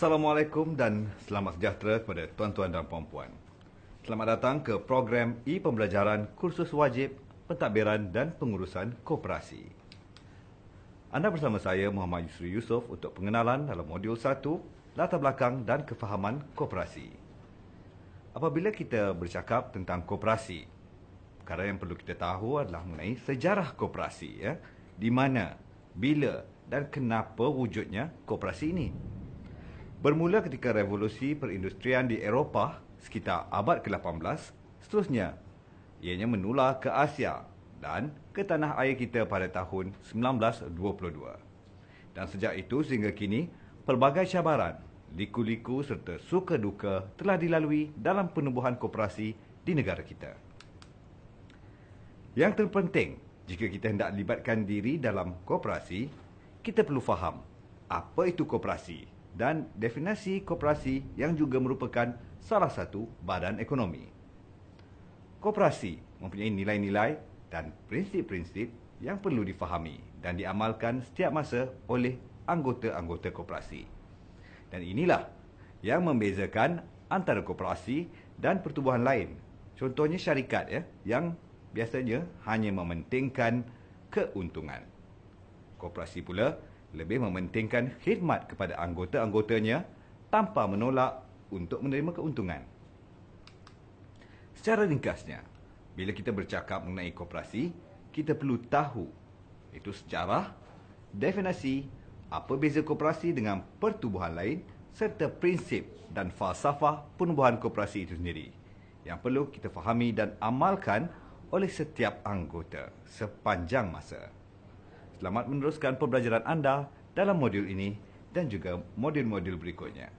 Assalamualaikum dan selamat sejahtera kepada tuan-tuan dan puan-puan. Selamat datang ke program e-pembelajaran kursus wajib pentadbiran dan pengurusan koperasi. Anda bersama saya Muhammad Yusri Yusof untuk pengenalan dalam modul 1, latar belakang dan kefahaman koperasi. Apabila kita bercakap tentang koperasi, perkara yang perlu kita tahu adalah mengenai sejarah koperasi, di mana, bila dan kenapa wujudnya koperasi ini. Bermula ketika revolusi perindustrian di Eropah sekitar abad ke-18, seterusnya ianya menular ke Asia dan ke tanah air kita pada tahun 1922. Dan sejak itu sehingga kini, pelbagai cabaran, liku-liku serta suka duka telah dilalui dalam penubuhan koperasi di negara kita. Yang terpenting, jika kita hendak libatkan diri dalam koperasi, kita perlu faham apa itu koperasi dan definisi koperasi yang juga merupakan salah satu badan ekonomi. Koperasi mempunyai nilai-nilai dan prinsip-prinsip yang perlu difahami dan diamalkan setiap masa oleh anggota-anggota koperasi. Dan inilah yang membezakan antara koperasi dan pertubuhan lain. Contohnya syarikat yang biasanya hanya mementingkan keuntungan. Koperasi pula lebih mementingkan khidmat kepada anggota-anggotanya tanpa menolak untuk menerima keuntungan. Secara ringkasnya, bila kita bercakap mengenai koperasi, kita perlu tahu itu sejarah, definisi, apa beza koperasi dengan pertubuhan lain serta prinsip dan falsafah penubuhan koperasi itu sendiri yang perlu kita fahami dan amalkan oleh setiap anggota sepanjang masa. Selamat meneruskan pembelajaran anda dalam modul ini dan juga modul-modul berikutnya.